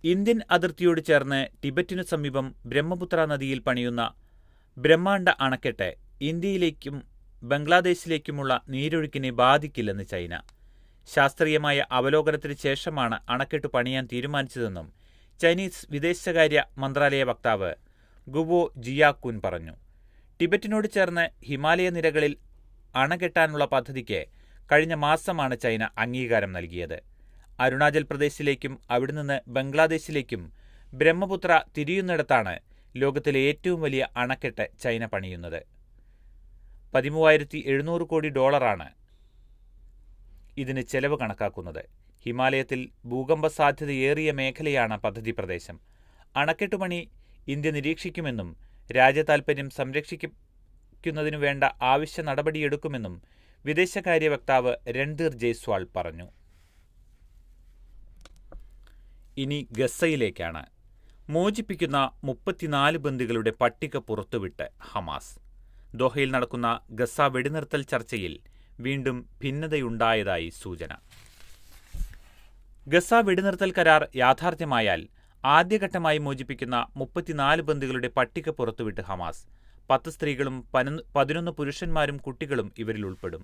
ഇന്ത്യൻ അതിർത്തിയോട് ചേർന്ന് ടിബറ്റിനു സമീപം ബ്രഹ്മപുത്ര നദിയിൽ പണിയുന്ന ബ്രഹ്മാണ്ഡ അണക്കെട്ട് ഇന്ത്യയിലേക്കും ബംഗ്ലാദേശിലേക്കുമുള്ള നീരൊഴുക്കിനെ ബാധിക്കില്ലെന്ന് ചൈന. ശാസ്ത്രീയമായ അവലോകനത്തിന് ശേഷമാണ് അണക്കെട്ട് പണിയാൻ തീരുമാനിച്ചതെന്നും ചൈനീസ് വിദേശകാര്യ മന്ത്രാലയ വക്താവ് ഗുവോ ജിയാക്കുൻ പറഞ്ഞു. ടിബറ്റിനോട് ചേർന്ന് ഹിമാലയ നിരകളിൽ അണകെട്ടാനുള്ള പദ്ധതിക്ക് കഴിഞ്ഞ മാസമാണ് ചൈന അംഗീകാരം നൽകിയത്. അരുണാചൽ പ്രദേശിലേക്കും അവിടെ നിന്ന് ബംഗ്ലാദേശിലേക്കും ബ്രഹ്മപുത്ര തിരിയുന്നിടത്താണ് ലോകത്തിലെ ഏറ്റവും വലിയ അണക്കെട്ട് ചൈന പണിയുന്നത്. $13,700 കോടി ഇതിന് ചെലവ് കണക്കാക്കുന്നത്. ഹിമാലയത്തിൽ ഭൂകമ്പ സാധ്യതയേറിയ മേഖലയാണ് പദ്ധതി പ്രദേശം. അണക്കെട്ടുപണി ഇന്ത്യ നിരീക്ഷിക്കുമെന്നും രാജ്യതാൽപര്യം സംരക്ഷിക്കുന്നതിനു വേണ്ട ആവശ്യ നടപടിയെടുക്കുമെന്നും വിദേശകാര്യ വക്താവ് രൺധീർ ജയ്സ്വാൾ പറഞ്ഞു. ഇനി ഗസയിലേക്കാണ്. മോചിപ്പിക്കുന്ന 34 ബന്ദികളുടെ പട്ടിക പുറത്തുവിട്ട് ഹമാസ്. ദോഹയിൽ നടക്കുന്ന ഗസ വെടിനിർത്തൽ ചർച്ചയിൽ വീണ്ടും ഭിന്നതയുണ്ടായതായി സൂചന. ഗസ വെടിനിർത്തൽ കരാർ യാഥാർത്ഥ്യമായാൽ ആദ്യഘട്ടമായി മോചിപ്പിക്കുന്ന 34 ബന്ദികളുടെ പട്ടിക പുറത്തുവിട്ട് ഹമാസ്. 10 സ്ത്രീകളും 11 പുരുഷന്മാരും കുട്ടികളും ഇവരിൽ ഉൾപ്പെടും.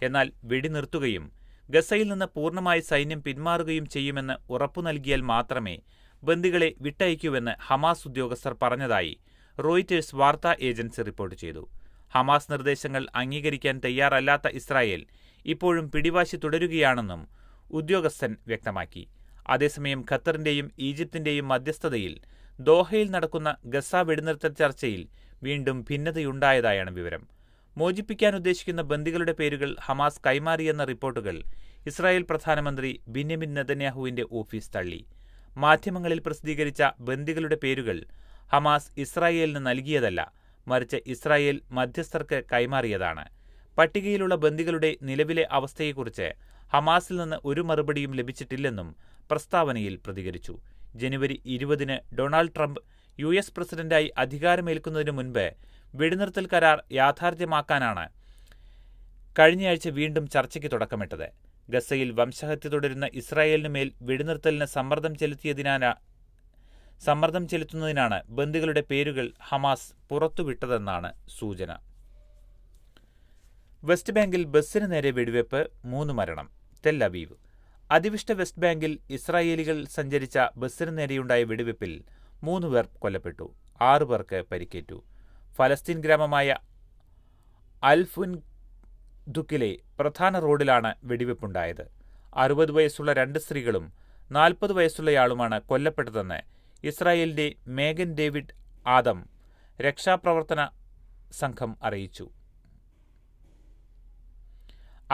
എന്നാൽ വെടിനിർത്തുകയും ഗസയിൽ നിന്ന് പൂർണ്ണമായി സൈന്യം പിന്മാറുകയും ചെയ്യുമെന്ന് ഉറപ്പു നൽകിയാൽ മാത്രമേ ബന്ദികളെ വിട്ടയക്കൂവെന്ന് ഹമാസ് ഉദ്യോഗസ്ഥർ പറഞ്ഞതായി റോയിറ്റേഴ്സ് വാർത്താ ഏജൻസി റിപ്പോർട്ട് ചെയ്തു. ഹമാസ് നിർദ്ദേശങ്ങൾ അംഗീകരിക്കാൻ തയ്യാറല്ലാത്ത ഇസ്രായേൽ ഇപ്പോഴും പിടിവാശി തുടരുകയാണെന്നും ഉദ്യോഗസ്ഥൻ വ്യക്തമാക്കി. അതേസമയം ഖത്തറിന്റെയും ഈജിപ്തിന്റെയും മധ്യസ്ഥതയിൽ ദോഹയിൽ നടക്കുന്ന ഗസ വെടിനിർത്തൽ ചർച്ചയിൽ വീണ്ടും ഭിന്നതയുണ്ടായതായാണ് വിവരം. മോചിപ്പിക്കാൻ ഉദ്ദേശിക്കുന്ന ബന്ദികളുടെ പേരുകൾ ഹമാസ് കൈമാറിയെന്ന റിപ്പോർട്ടുകൾ ഇസ്രായേൽ പ്രധാനമന്ത്രി ബെന്യാമിൻ നെതന്യാഹുവിന്റെ ഓഫീസ് തള്ളി. മാധ്യമങ്ങളിൽ പ്രസിദ്ധീകരിച്ച ബന്ദികളുടെ പേരുകൾ ഹമാസ് ഇസ്രായേലിന് നൽകിയതല്ല, മറിച്ച് ഇസ്രായേൽ മധ്യസ്ഥർക്ക് കൈമാറിയതാണ്. പട്ടികയിലുള്ള ബന്ദികളുടെ നിലവിലെ അവസ്ഥയെക്കുറിച്ച് ഹമാസിൽ നിന്ന് ഒരു മറുപടിയും ലഭിച്ചിട്ടില്ലെന്നും പ്രസ്താവനയിൽ പ്രതികരിച്ചു. ജനുവരി 20-ന് ഡൊണാൾഡ് ട്രംപ് US പ്രസിഡന്റായി അധികാരമേൽക്കുന്നതിനു മുൻപ് വെടിനിർത്തൽ കരാർ യാഥാർത്ഥ്യമാക്കാനാണ് കഴിഞ്ഞയാഴ്ച വീണ്ടും ചർച്ചയ്ക്ക് തുടക്കമിട്ടത്. ഗസയിൽ വംശഹത്യ തുടരുന്ന ഇസ്രായേലിനുമേൽ വെടിനിർത്തലിന് സമ്മർദ്ദം ചെലുത്തുന്നതിനാണ് ബന്ദികളുടെ പേരുകൾ ഹമാസ് പുറത്തുവിട്ടതെന്നാണ് സൂചന. വെസ്റ്റ് ബാങ്കിൽ ബസ്സിന് നേരെ വെടിവെപ്പ്, 3 മരണം. Tel Aviv. അതിവിഷ്ട വെസ്റ്റ് ബാങ്കിൽ ഇസ്രായേലികൾ സഞ്ചരിച്ച ബസ്സിന് നേരെയുണ്ടായ വെടിവെപ്പിൽ 3 പേർ കൊല്ലപ്പെട്ടു, 6 പേർക്ക് പരിക്കേറ്റു. ഫലസ്തീൻ ഗ്രാമമായ അൽഫുൻദുക്കിലെ പ്രധാന റോഡിലാണ് വെടിവെപ്പുണ്ടായത്. 60 വയസ്സുള്ള 2 സ്ത്രീകളും 40 വയസ്സുള്ളയാളുമാണ് കൊല്ലപ്പെട്ടതെന്ന് ഇസ്രായേലിന്റെ മേഗൻ ഡേവിഡ് ആദം രക്ഷാപ്രവർത്തന സംഘം അറിയിച്ചു.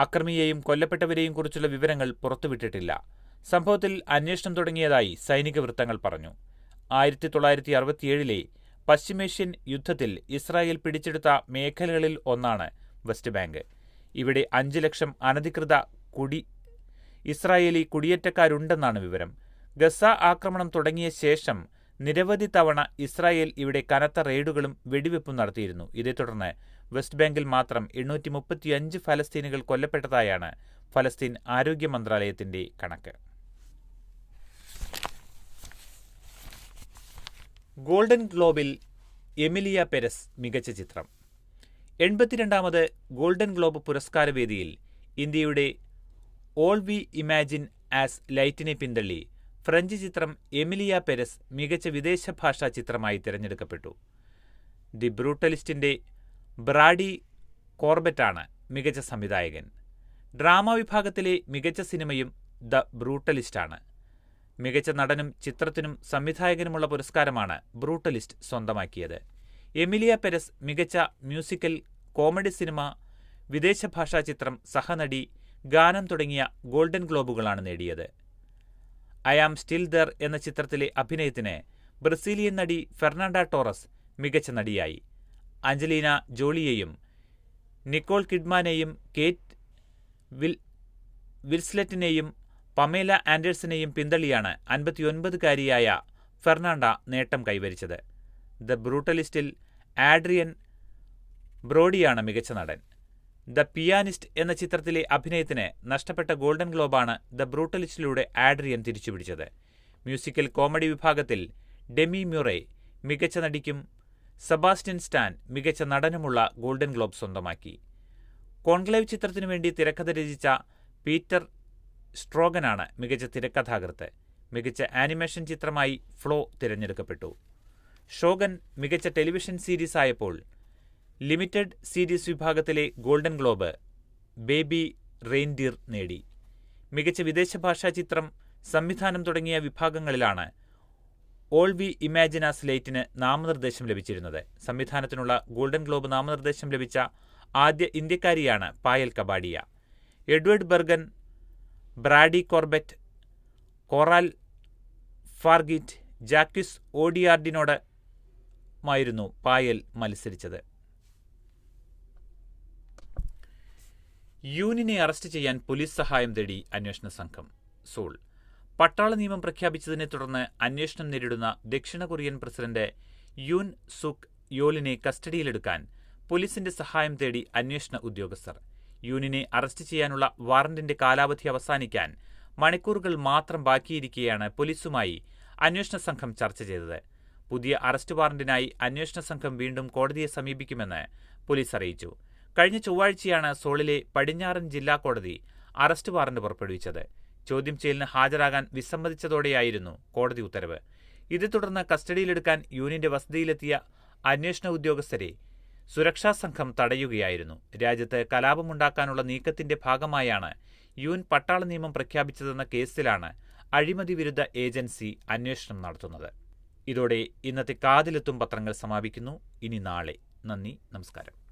അക്രമിയെയും കൊല്ലപ്പെട്ടവരെയും കുറിച്ചുള്ള വിവരങ്ങൾ പുറത്തുവിട്ടിട്ടില്ല. സംഭവത്തിൽ അന്വേഷണം തുടങ്ങിയതായി സൈനിക വൃത്തങ്ങൾ പറഞ്ഞു. 1967-ലെ പശ്ചിമേഷ്യൻ യുദ്ധത്തിൽ ഇസ്രായേൽ പിടിച്ചെടുത്ത മേഖലകളിൽ ഒന്നാണ് വെസ്റ്റ് ബാങ്ക്. ഇവിടെ 5 ലക്ഷം അനധികൃത ഇസ്രായേലി കുടിയേറ്റക്കാരുണ്ടെന്നാണ് വിവരം. ഗസ ആക്രമണം തുടങ്ങിയ ശേഷം നിരവധി തവണ ഇസ്രായേൽ ഇവിടെ കനത്ത റെയ്ഡുകളും വെടിവെപ്പും നടത്തിയിരുന്നു. ഇതേ തുടർന്ന് വെസ്റ്റ് ബാങ്കിൽ മാത്രം 835 ഫലസ്തീനികൾ കൊല്ലപ്പെട്ടതായാണ് ഫലസ്തീൻ ആരോഗ്യ മന്ത്രാലയത്തിന്റെ കണക്ക്. ഗോൾഡൻ ഗ്ലോബിൽ എമിലിയ പെരസ് മികച്ച ചിത്രം. 82ാമത് ഗോൾഡൻ ഗ്ലോബ് പുരസ്കാരവേദിയിൽ ഇന്ത്യയുടെ ഓൾ വി ഇമാജിൻ ആസ് ലൈറ്റിനെ പിന്തള്ളി ഫ്രഞ്ച് ചിത്രം എമിലിയ പെരസ് മികച്ച വിദേശ ഭാഷാ ചിത്രമായി തിരഞ്ഞെടുക്കപ്പെട്ടു. ദി ബ്രൂട്ടലിസ്റ്റിന്റെ ബ്രാഡി കോർബറ്റാണ് മികച്ച സംവിധായകൻ. ഡ്രാമ വിഭാഗത്തിലെ മികച്ച സിനിമയും ദ ബ്രൂട്ടലിസ്റ്റാണ്. മികച്ച നടനും ചിത്രത്തിനും സംവിധായകനുമുള്ള പുരസ്കാരമാണ് ബ്രൂട്ടലിസ്റ്റ് സ്വന്തമാക്കിയത്. എമിലിയ പെരസ് മികച്ച മ്യൂസിക്കൽ, കോമഡി സിനിമ, വിദേശ ഭാഷാ ചിത്രം, സഹനടി, ഗാനം തുടങ്ങിയ ഗോൾഡൻ ഗ്ലോബുകളാണ് നേടിയത്. ഐ ആം സ്റ്റിൽ ദർ എന്ന ചിത്രത്തിലെ അഭിനയത്തിന് ബ്രസീലിയൻ നടി ഫെർണാണ്ട ടോറസ് മികച്ച നടിയായി. അഞ്ജലീന ജോളിയെയും നിക്കോൾ കിഡ്മാനെയും കേറ്റ് വിൽസ്ലെറ്റിനെയും പമേല ആൻഡേഴ്സനെയും പിന്തള്ളിയാണ് 59-കാരിയായ ഫെർണാണ്ട നേട്ടം കൈവരിച്ചത്. ദ ബ്രൂട്ടലിസ്റ്റിൽ ആഡ്രിയൻ ബ്രോഡിയാണ് മികച്ച നടൻ. ദ പിയാനിസ്റ്റ് എന്ന ചിത്രത്തിലെ അഭിനയത്തിന് നഷ്ടപ്പെട്ട ഗോൾഡൻ ഗ്ലോബാണ് ദ ബ്രൂട്ടലിസ്റ്റിലൂടെ ആഡ്രിയൻ തിരിച്ചുപിടിച്ചത്. മ്യൂസിക്കൽ കോമഡി വിഭാഗത്തിൽ ഡെമി മ്യൂറെ മികച്ച നടിക്കും സെബാസ്റ്റ്യൻ സ്റ്റാൻ മികച്ച നടനുമുള്ള ഗോൾഡൻ ഗ്ലോബ് സ്വന്തമാക്കി. കോൺക്ലേവ് ചിത്രത്തിനു വേണ്ടി തിരക്കഥ രചിച്ച പീറ്റർ സ്ട്രോഗനാണ് മികച്ച തിരക്കഥാകൃത്ത്. മികച്ച ആനിമേഷൻ ചിത്രമായി ഫ്ലോ തിരഞ്ഞെടുക്കപ്പെട്ടു. ഷോഗൻ മികച്ച ടെലിവിഷൻ സീരീസ് ആയപ്പോൾ ലിമിറ്റഡ് സീരീസ് വിഭാഗത്തിലെ ഗോൾഡൻ ഗ്ലോബ് ബേബി റെയിൻഡിയർ നേടി. മികച്ച വിദേശ ഭാഷാ ചിത്രം, സംവിധാനം തുടങ്ങിയ വിഭാഗങ്ങളിലാണ് ഓൾ വി ഇമാജിൻ ആസ് ലൈറ്റിന് നാമനിർദ്ദേശം ലഭിച്ചിരുന്നത്. സംവിധാനത്തിനുള്ള ഗോൾഡൻ ഗ്ലോബ് നാമനിർദ്ദേശം ലഭിച്ച ആദ്യ ഇന്ത്യക്കാരിയാണ് Payal Kapadia. Edward Berger, Brady Corbet, Coralie Fargeat, Jacques ഓഡിയാർഡിനോടുമായിരുന്നു പായൽ മത്സരിച്ചത്. യൂനിനെ അറസ്റ്റ് ചെയ്യാൻ പോലീസ് സഹായം തേടി അന്വേഷണ സംഘം. സോൾ. പട്ടാള നിയമം പ്രഖ്യാപിച്ചതിനെ തുടർന്ന് അന്വേഷണം നേരിടുന്ന ദക്ഷിണ കൊറിയൻ പ്രസിഡന്റ് യൂൻ സുക് യോലിനെ കസ്റ്റഡിയിലെടുക്കാൻ പോലീസിന്റെ സഹായം തേടി അന്വേഷണ ഉദ്യോഗസ്ഥർ. യൂനിനെ അറസ്റ്റ് ചെയ്യാനുള്ള വാറന്റിന്റെ കാലാവധി അവസാനിക്കാൻ മണിക്കൂറുകൾ മാത്രം ബാക്കിയിരിക്കെയാണ് പോലീസുമായി അന്വേഷണ സംഘം ചർച്ച ചെയ്തത്. പുതിയ അറസ്റ്റ് വാറന്റിനായി അന്വേഷണ സംഘം വീണ്ടും കോടതിയെ സമീപിക്കുമെന്ന് പോലീസ് അറിയിച്ചു. കഴിഞ്ഞ ചൊവ്വാഴ്ചയാണ് സോളിലെ പടിഞ്ഞാറൻ ജില്ലാ കോടതി അറസ്റ്റ് വാറന്റ് പുറപ്പെടുവിച്ചത്. ചോദ്യം ചെയ്യലിന് ഹാജരാകാൻ വിസമ്മതിച്ചതോടെയായിരുന്നു കോടതി ഉത്തരവ്. ഇതേ തുടർന്ന് കസ്റ്റഡിയിലെടുക്കാൻ യൂനിന്റെ വസതിയിലെത്തിയ അന്വേഷണ ഉദ്യോഗസ്ഥരെ സുരക്ഷാ സംഘം തടയുകയായിരുന്നു. രാജ്യത്ത് കലാപമുണ്ടാക്കാനുള്ള നീക്കത്തിന്റെ ഭാഗമായാണ് യൂൻ പട്ടാള നിയമം പ്രഖ്യാപിച്ചതെന്ന കേസിലാണ് അഴിമതി വിരുദ്ധ ഏജൻസി അന്വേഷണം നടത്തുന്നത്. ഇതോടെ ഇന്നത്തെ കാതിലെത്തും പത്രങ്ങൾ സമാപിക്കുന്നു. ഇനി നാളെ. നന്ദി, നമസ്കാരം.